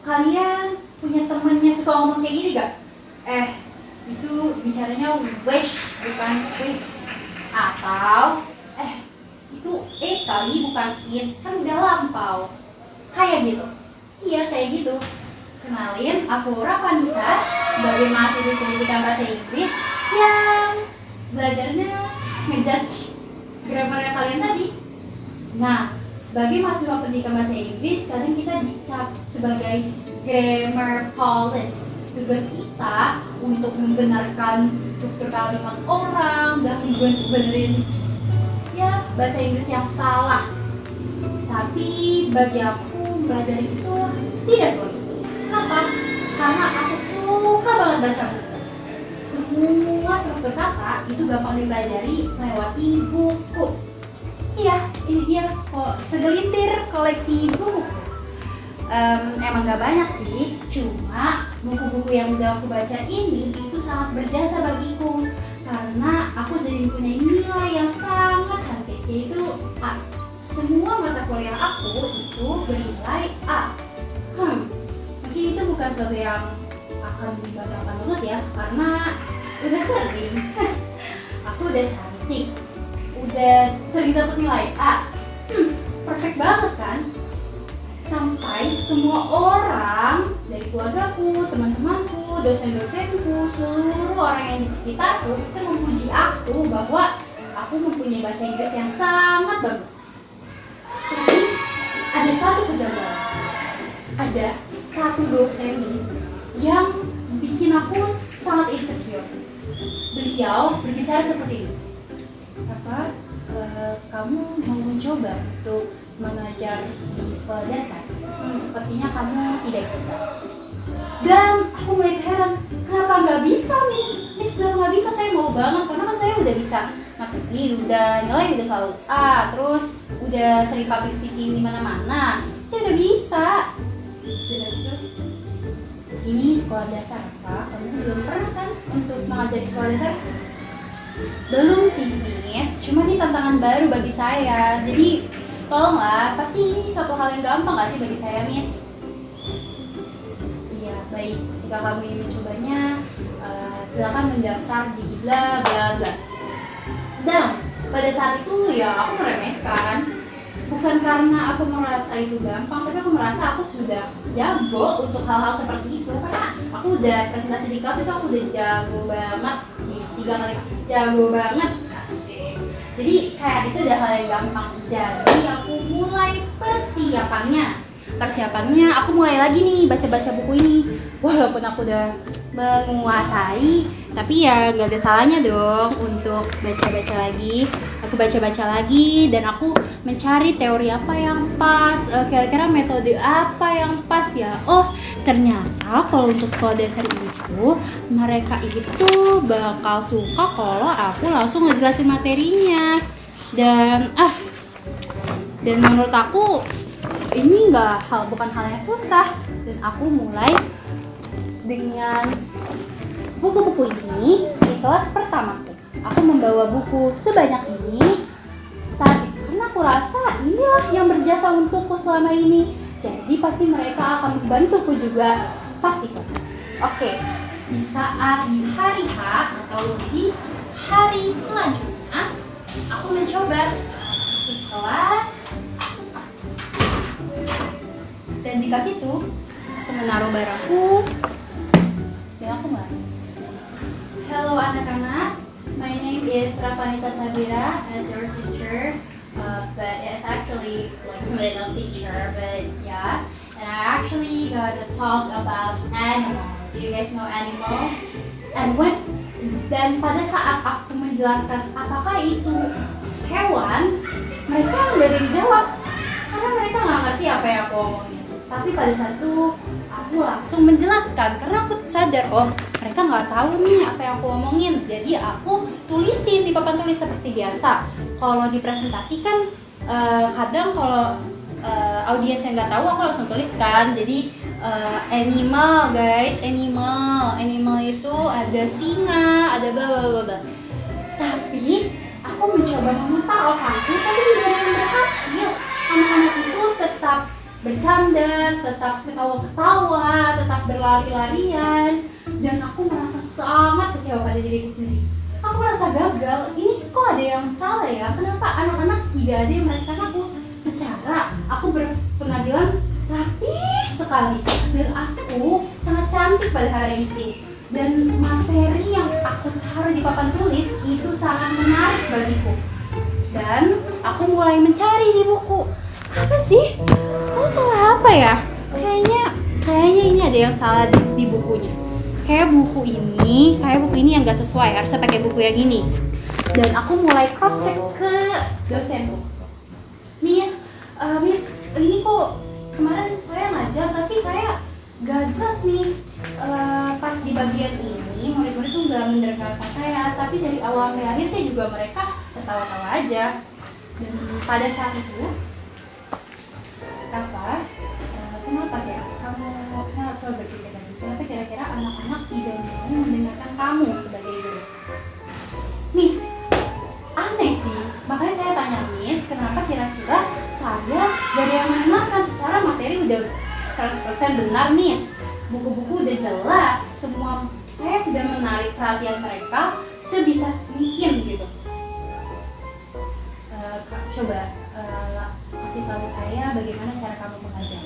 kalian punya temen yang suka ngomong kayak gini gak? Itu bicaranya wish bukan wish. Atau itu kali bukan it, kan udah lampau. Kayak gitu. Iya kayak gitu. Kenalin, aku Rafanisa sebagai mahasiswa pendidikan bahasa Inggris yang belajarnya ngejudge grammarnya kalian tadi. Nah, sebagai mahasiswa pendidikan bahasa Inggris, kadang kita dicap sebagai grammar police. Tugas kita untuk membenarkan struktur kalimat orang dan benerin ya bahasa Inggris yang salah. Tapi bagi aku belajar itu tidak sulit. Kenapa? Karena aku suka banget baca buku. Semua struktur kata itu gampang dipelajari melewati buku. Iya, ini dia kok segelintir koleksi buku. Emang gak banyak sih, cuma buku-buku yang udah aku baca ini itu sangat berjasa bagiku karena aku jadi punya nilai yang sangat cantik, yaitu A. Semua mata kuliah aku itu bernilai A. Mungkin itu bukan sesuatu yang akan dibanggakan banget ya, karena udah sering. Aku udah cantik, udah sering dapat nilai A. Perfect banget kan? Sampai semua orang dari keluargaku, teman-temanku, dosen-dosenku, seluruh orang yang di sekitarku itu memuji aku bahwa aku mempunyai bahasa Inggris yang sangat bagus. Tapi ada satu kejanggalan. Ada satu dosen yang bikin aku sangat insecure. Beliau berbicara seperti ini. Rafa, kamu mau mencoba untuk mengajar di sekolah dasar? Sepertinya kamu tidak bisa. Dan aku mulai heran, kenapa nggak bisa, Miss? Miss, kenapa nggak bisa? Saya mau banget, karena kan saya udah bisa materi, udah nilai udah selalu A, terus udah sering public speaking di mana-mana. Saya udah bisa. Ini sekolah dasar, Pak. Kamu belum pernah kan untuk mengajar di sekolah dasar? Belum sih, Miss. Cuma ini tantangan baru bagi saya. Jadi tolonglah, pasti ini suatu hal yang gampang gak sih bagi saya, Miss? Iya, baik. Jika kamu ingin mencobanya, silakan mendaftar di bla bla bla. Dan pada saat itu ya aku meremehkan. Bukan karena aku merasa itu gampang, tapi aku merasa aku sudah jago untuk hal-hal seperti itu. Karena aku udah presentasi di kelas itu aku udah jago banget di 3 kali. Jago banget. Jadi kayak itu udah hal yang gampang. Jadi aku mulai persiapannya aku mulai lagi nih baca-baca buku ini. Walaupun aku udah menguasai, tapi ya gak ada salahnya dong untuk baca-baca lagi. Aku baca-baca lagi dan aku mencari teori apa yang pas, kira-kira metode apa yang pas ya. Oh, ternyata kalau untuk sekolah dasar itu mereka itu bakal suka kalau aku langsung ngejelasin materinya. Dan menurut aku ini bukan hal yang susah. Dan aku mulai dengan buku-buku ini di kelas pertamaku. Aku membawa buku sebanyak ini saat itu karena aku rasa inilah yang berjasa untukku selama ini. Jadi pasti mereka akan membantuku juga pas di kelas. Oke, di saat di hari H atau di hari selanjutnya aku mencoba masuk kelas. Dan di kelas itu aku menaruh barangku dan aku mulai. Hello anak-anak, my name is Rafanisa Sabira as your teacher, but it's actually like middle teacher, but yeah. And I actually gonna talk about animal. Do you guys know animal? Dan pada saat aku menjelaskan apakah itu hewan, mereka nggak ada dijawab karena mereka nggak ngerti apa yang aku omongin. Tapi pada saat itu aku langsung menjelaskan karena aku sadar mereka nggak tahu nih apa yang aku omongin. Jadi aku tulisin di papan tulis seperti biasa. Kalau dipresentasikan kadang kalau audiens yang nggak tahu aku langsung tuliskan. Jadi animal guys, animal itu ada singa, ada bla bla bla bla. Tapi aku mencoba memutar otakku, tapi tidak ada yang berhasil. Anak-anak itu tetap bercanda, tetap ketawa-ketawa, berlari-larian, dan aku merasa sangat kecewa pada diriku sendiri. Aku merasa gagal. Ini kok ada yang salah ya? Kenapa anak-anak tidak ada yang merhatiin aku? Secara aku berpenampilan rapi sekali dan aku sangat cantik pada hari itu. Dan materi yang aku taruh di papan tulis itu sangat menarik bagiku. Dan aku mulai mencari di buku. Apa sih? Oh, salah apa ya? Kayaknya ini ada yang salah di bukunya. Kayak buku ini yang gak sesuai. Harusnya pakai buku yang ini. Dan aku mulai cross check ke dosenku. Miss, ini kok kemarin saya ngajar tapi saya gak jelas nih. Pas di bagian ini murid-murid tuh gak mendengarkan saya, tapi dari awal sampai akhir saya juga mereka tertawa-tawa aja. Dan pada saat itu, Rafa, kenapa ya kamu coba berpikir lagi? Kenapa kira-kira anak-anak tidak mau mendengarkan kamu sebagai guru? Miss, aneh sih. Makanya saya tanya Miss, kenapa kira-kira saya gak ada yang mendengarkan? Secara materi udah 100% benar Miss. Buku-buku udah jelas, semua saya sudah menarik perhatian mereka sebisa mungkin gitu. Coba kasih tahu saya bagaimana cara kamu mengajar.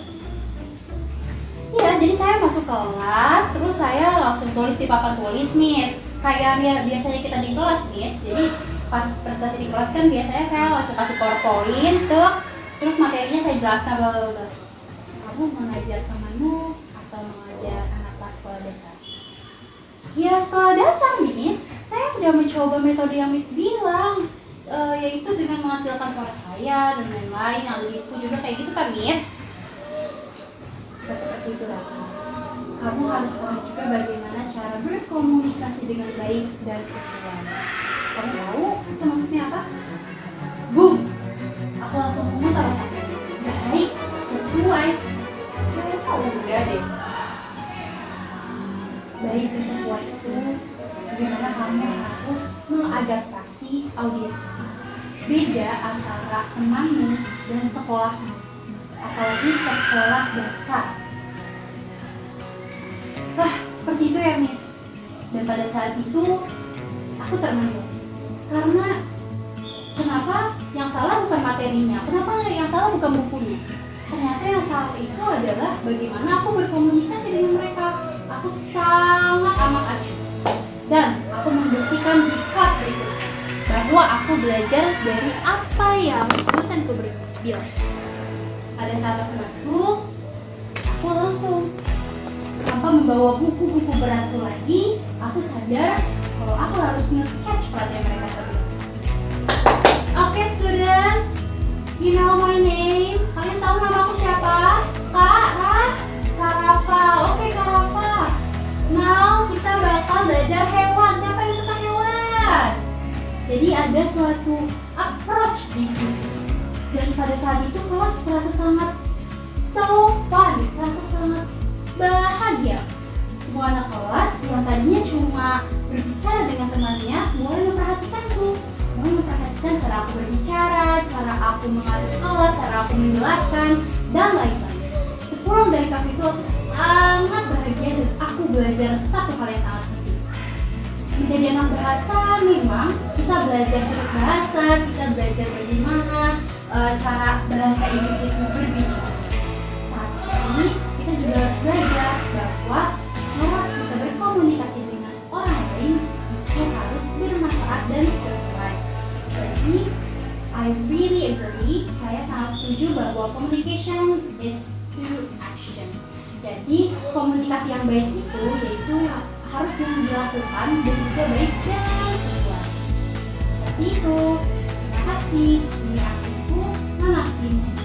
Iya, jadi saya masuk kelas, terus saya langsung tulis di papan tulis Miss. Kayak ya biasanya kita di kelas Miss. Jadi pas prestasi di kelas kan biasanya saya langsung kasih PowerPoint tuh, terus materinya saya jelaskan bahwa kamu mengajar temanmu atau mengajar anak kelas sekolah dasar. Ya sekolah dasar Miss, saya udah mencoba metode yang Miss bilang, yaitu dengan mengecilkan suara saya dan lain-lain. Yang ada di buku juga kayak gitu kan Miss. Gak seperti itu Raka. Kamu harus tahu juga bagaimana cara berkomunikasi dengan baik dan sesuai. Kamu tahu itu maksudnya apa? Boom! Aku langsung memutar otak. Baik, sesuai. Kayaknya udah deh. Baik dan sesuai itu bagaimana kamu harus mengadaptasi audiens. Beda antara temanmu dan sekolahmu, apalagi sekolah dasar. Seperti itu ya Miss. Dan pada saat itu aku termenung. Karena kenapa yang salah bukan materinya, kenapa yang salah bukan bukunya. Ternyata yang salah itu adalah bagaimana aku berkomunikasi dengan mereka. Aku sangat amat acuh. Dan aku membuktikan di kelas berikutnya bahwa aku belajar dari apa yang dosenku bilang. Pada saat aku masuk, aku langsung tanpa membawa buku-buku beratku lagi, aku sadar kalau aku harus nge-catch perhatian mereka terlebih. Oke students, you know my name. Kalian tahu nama aku siapa? Kak Rafa. Oke Kak Rafa. Now kita bakal belajar hewan. Siapa yang suka hewan? Jadi ada suatu approach di sini. Dan pada saat itu kelas terasa sangat so fun, terasa sangat bahagia. Semua anak kelas yang tadinya cuma berbicara dengan temannya mulai memperhatikanku, mulai memperhatikan cara aku berbicara, cara aku mengatur kelas, cara aku menjelaskan, dan lain-lain. Sepulang dari kelas itu aku sangat bahagia dan aku belajar satu hal yang sangat penting. Menjadi anak bahasa memang kita belajar struktur bahasa, kita belajar bagaimana cara bahasa Inggris itu berbicara. Tapi kita juga harus belajar bahwa cara kita berkomunikasi dengan orang lain itu harus bermanfaat dan sesuai. Jadi, I really agree. Saya sangat setuju bahwa communication is to action. Jadi, komunikasi yang baik itu yaitu harus yang dilakukan dan juga baik dan sesuai. Seperti itu. Terima kasih. Ini aksiku, non aksimu.